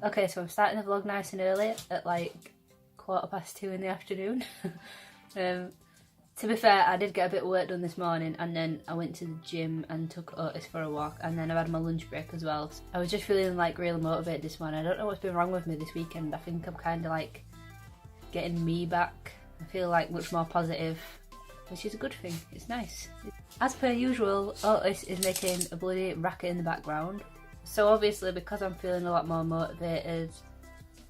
Okay, so I'm starting the vlog nice and early at like 2:15 in the afternoon. To be fair, I did get a bit of work done this morning, and then I went to the gym and took Otis for a walk, and then I've had my lunch break as well. I was just feeling like really motivated this morning. I don't know what's been wrong with me this weekend. I think I'm kind of like getting me back. I feel like much more positive, which is a good thing. It's nice. As per usual, Otis is making a bloody racket in the background. So obviously, because I'm feeling a lot more motivated,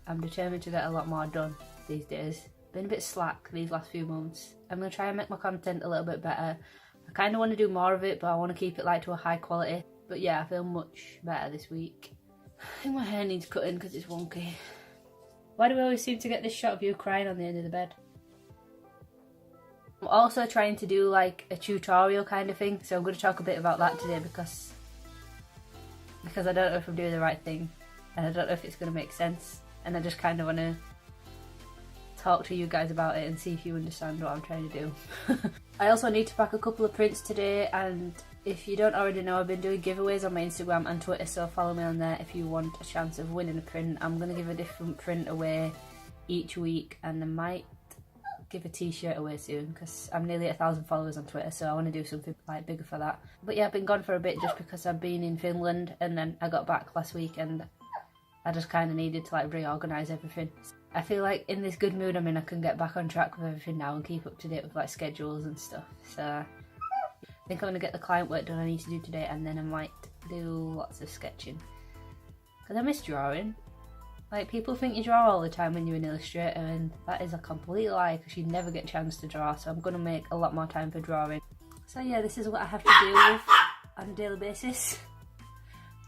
I'm determined to get a lot more done these days. Been a bit slack these last few months. I'm going to try and make my content a little bit better. I kind of want to do more of it, but I want to keep it like to a high quality. But yeah, I feel much better this week. I think my hair needs cutting because it's wonky. Why do we always seem to get this shot of you crying on the end of the bed? I'm also trying to do like a tutorial kind of thing, so I'm going to talk a bit about that today because I don't know if I'm doing the right thing, and I don't know if it's going to make sense, and I just kind of want to talk to you guys about it and see if you understand what I'm trying to do. I also need to pack a couple of prints today, and if you don't already know, I've been doing giveaways on my Instagram and Twitter, so follow me on there if you want a chance of winning a print. I'm going to give a different print away each week, and I might give a t-shirt away soon because I'm nearly 1,000 followers on Twitter, so I want to do something like bigger for that. But yeah, I've been gone for a bit just because I've been in Finland, and then I got back last week and I just kind of needed to like reorganise everything. I feel like in this good mood I'm in, I can get back on track with everything now and keep up to date with like schedules and stuff. So I think I'm going to get the client work done I need to do today, and then I might do lots of sketching. Because I miss drawing. Like, people think you draw all the time when you're an illustrator, and that is a complete lie because you never get a chance to draw, so I'm going to make a lot more time for drawing. So yeah, this is what I have to deal with on a daily basis.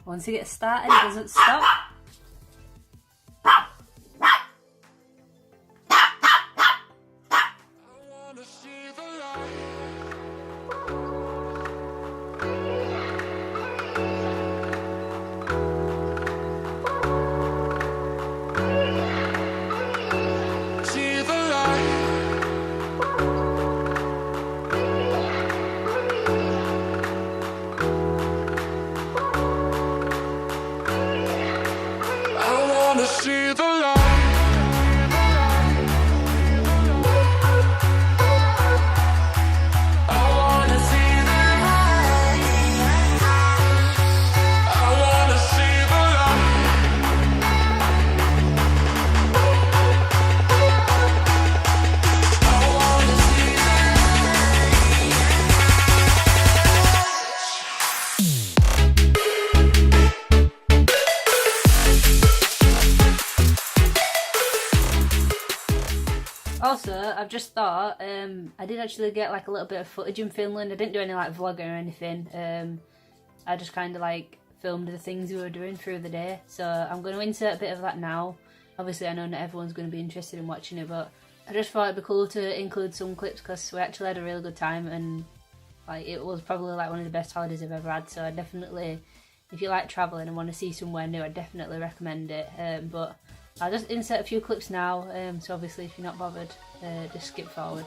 Once it gets started, it doesn't stop. Also, I've just thought, I did actually get like a little bit of footage in Finland. I didn't do any like vlogging or anything. I just kind of like filmed the things we were doing through the day. So I'm going to insert a bit of that now. Obviously I know not everyone's going to be interested in watching it, but I just thought it'd be cool to include some clips because we actually had a really good time, and like it was probably like one of the best holidays I've ever had. So I definitely, if you like travelling and want to see somewhere new, I definitely recommend it. But I'll just insert a few clips now, so obviously if you're not bothered, just skip forward.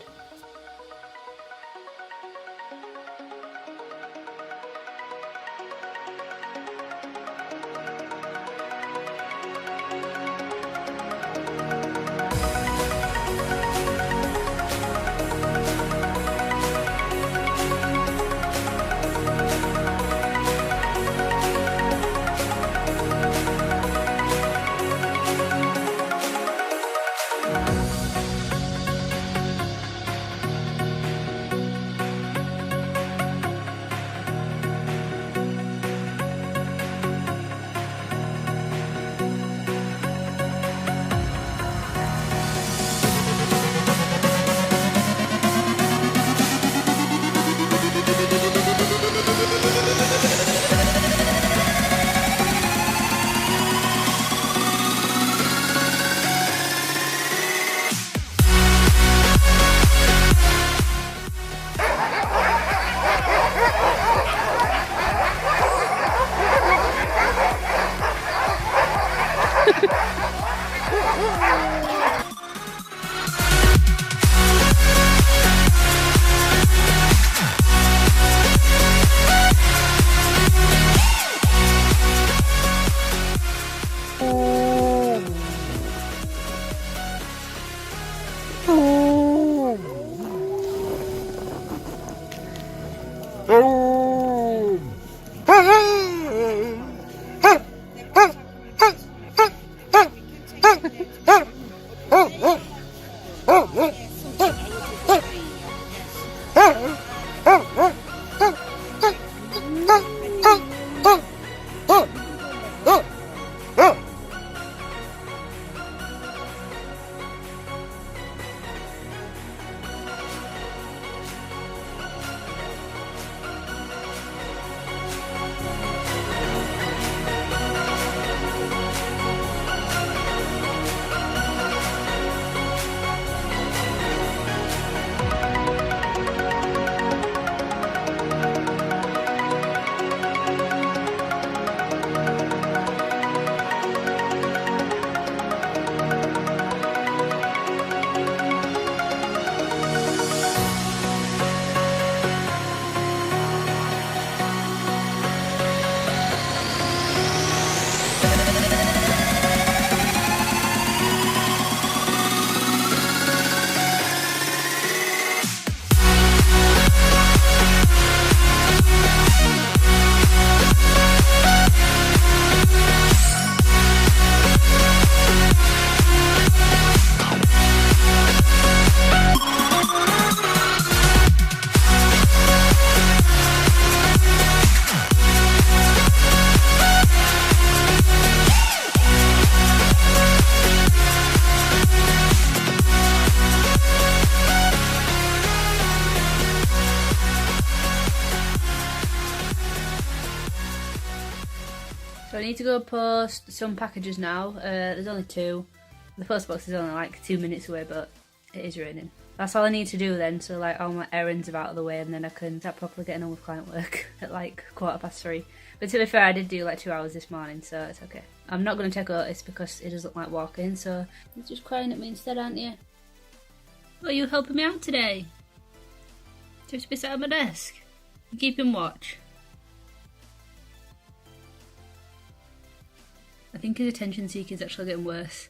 need to go post some packages now. There's only 2. The post box is only like 2 minutes away, but it is raining. That's all I need to do then, so like all my errands are out of the way, and then I can start properly getting on with client work at like 3:15. But to be fair, I did do like 2 hours this morning, so it's okay. I'm not going to take Otis because it doesn't like walking, so you're just crying at me instead, aren't you? Oh, are you helping me out today? Do you have to be sat at my desk? You keeping watch? I think his attention seeking is actually getting worse.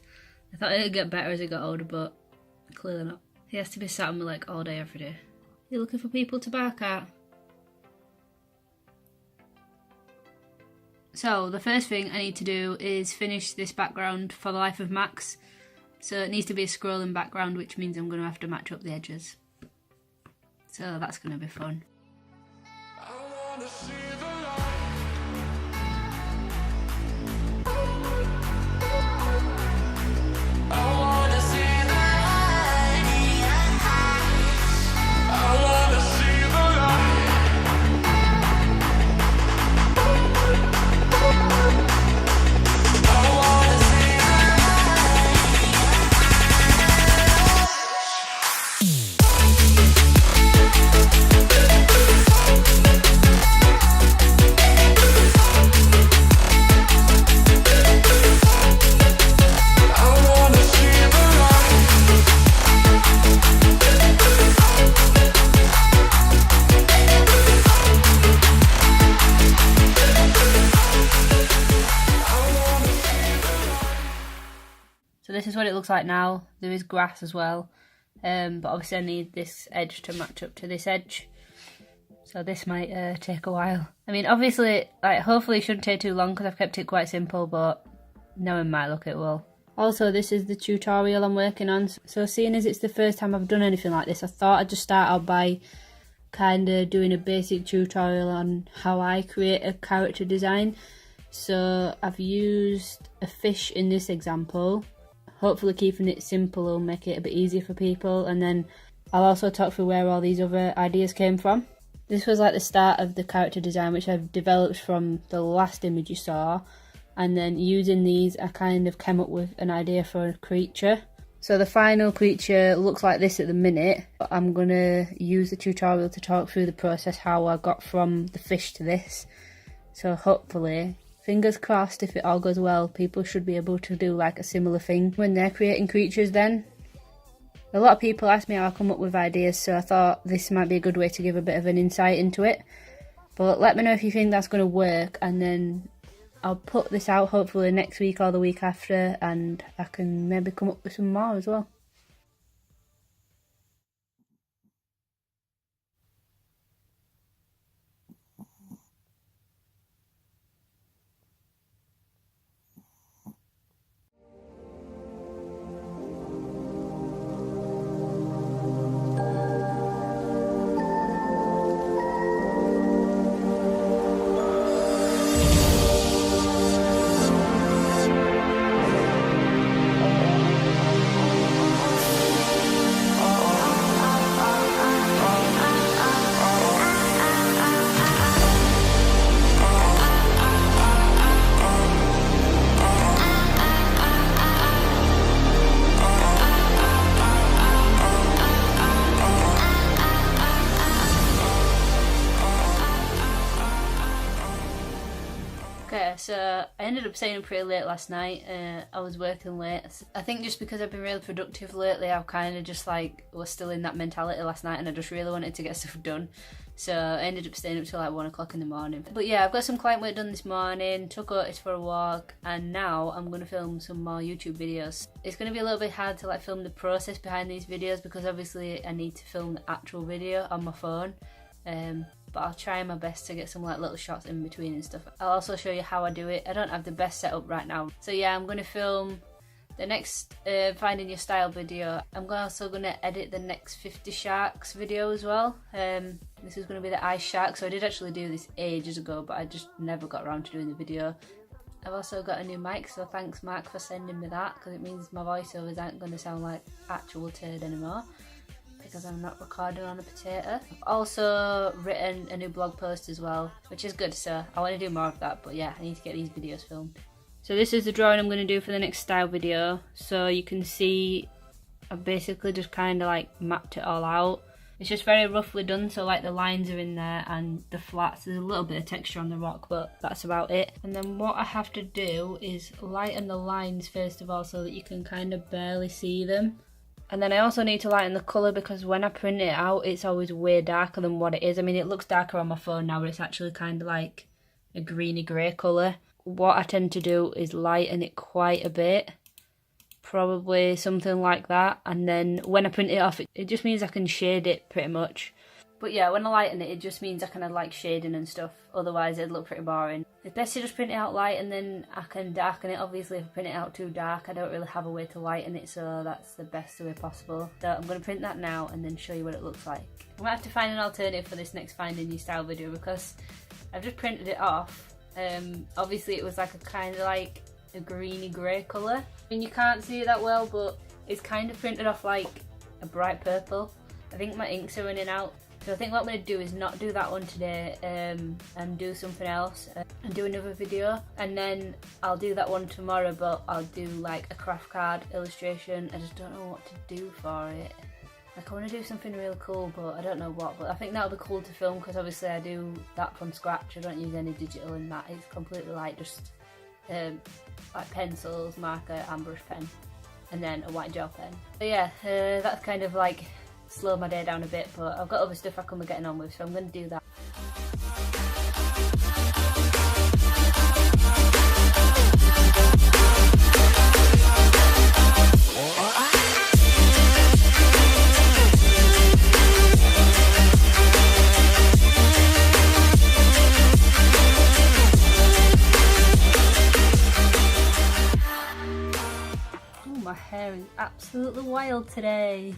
I thought it would get better as he got older, but clearly not. He has to be sat on me like all day, every day. You looking for people to bark at? So the first thing I need to do is finish this background for the life of Max. So it needs to be a scrolling background, which means I'm going to have to match up the edges. So that's going to be fun. So this is what it looks like now. There is grass as well, but obviously I need this edge to match up to this edge. So this might take a while. I mean, obviously, like, hopefully it shouldn't take too long because I've kept it quite simple, but knowing my luck it will. Also, this is the tutorial I'm working on. So seeing as it's the first time I've done anything like this, I thought I'd just start out by kind of doing a basic tutorial on how I create a character design. So I've used a fish in this example. Hopefully keeping it simple will make it a bit easier for people, and then I'll also talk through where all these other ideas came from. This was like the start of the character design, which I've developed from the last image you saw, and then using these I kind of came up with an idea for a creature. So the final creature looks like this at the minute, but I'm going to use the tutorial to talk through the process how I got from the fish to this. So hopefully, fingers crossed, if it all goes well, people should be able to do like a similar thing when they're creating creatures then. A lot of people ask me how I come up with ideas, so I thought this might be a good way to give a bit of an insight into it. But let me know if you think that's going to work, and then I'll put this out hopefully next week or the week after, and I can maybe come up with some more as well. Okay, so I ended up staying up pretty late last night. I was working late. I think just because I've been really productive lately, I've kind of just like was still in that mentality last night, and I just really wanted to get stuff done. So I ended up staying up till like 1 o'clock in the morning. But yeah, I've got some client work done this morning, took Otis for a walk, and now I'm going to film some more YouTube videos. It's going to be a little bit hard to like film the process behind these videos because obviously I need to film the actual video on my phone. But I'll try my best to get some like little shots in between and stuff. I'll also show you how I do it. I don't have the best setup right now. So yeah, I'm going to film the next Finding Your Style video. I'm also going to edit the next 50 Sharks video as well. This is going to be the ice shark. So I did actually do this ages ago, but I just never got around to doing the video. I've also got a new mic, so thanks Mark for sending me that, because it means my voiceovers aren't going to sound like actual turd anymore. because I'm not recording on a potato. I've also written a new blog post as well, which is good, so I want to do more of that, but yeah, I need to get these videos filmed. So this is the drawing I'm going to do for the next style video. So you can see I've basically just kind of like mapped it all out. It's just very roughly done, so like the lines are in there and the flats, there's a little bit of texture on the rock, but that's about it. And then what I have to do is lighten the lines first of all so that you can kind of barely see them. And then I also need to lighten the colour because when I print it out, it's always way darker than what it is. I mean, it looks darker on my phone now, but it's actually kind of like a greeny grey colour. What I tend to do is lighten it quite a bit, probably something like that. And then when I print it off, it just means I can shade it pretty much. But yeah, when I lighten it, it just means I kind of like shading and stuff. Otherwise, it'd look pretty boring. It's best to just print it out light and then I can darken it. Obviously, if I print it out too dark, I don't really have a way to lighten it, so that's the best way possible. So I'm going to print that now and then show you what it looks like. I'm going to have to find an alternative for this next Finding Your Style video because I've just printed it off. Obviously, it was like a kind of like a greeny grey colour. I mean, you can't see it that well, but it's kind of printed off like a bright purple. I think my inks are running out. So I think what I'm going to do is not do that one today and do something else and do another video, and then I'll do that one tomorrow, but I'll do like a craft card illustration. I just don't know what to do for it. Like I want to do something really cool, but I don't know what. But I think that'll be cool to film because obviously I do that from scratch. I don't use any digital in that. It's completely like just like pencils, marker and brush pen, and then a white gel pen. So yeah, that's kind of like slow my day down a bit, but I've got other stuff I can be getting on with, so I'm going to do that. Oh, my hair is absolutely wild today.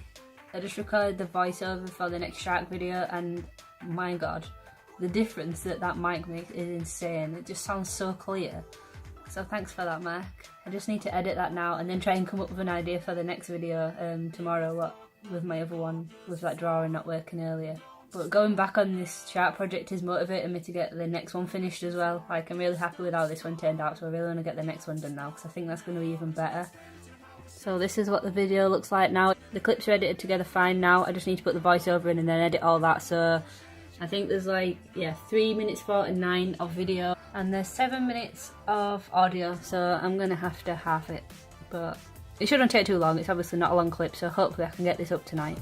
I just recorded the voiceover for the next shark video and my god, the difference that mic makes is insane. It just sounds so clear. So thanks for that, Mark. I just need to edit that now and then try and come up with an idea for the next video tomorrow with my other one, with that drawing not working earlier. But going back on this shark project is motivating me to get the next one finished as well. Like I'm really happy with how this one turned out, so I really want to get the next one done now because I think that's going to be even better. So this is what the video looks like now. The clips are edited together fine now. I just need to put the voiceover in and then edit all that. So I think there's like, yeah, 3 minutes 49 of video and there's 7 minutes of audio. So I'm going to have to half it. But it shouldn't take too long. It's obviously not a long clip, so hopefully I can get this up tonight.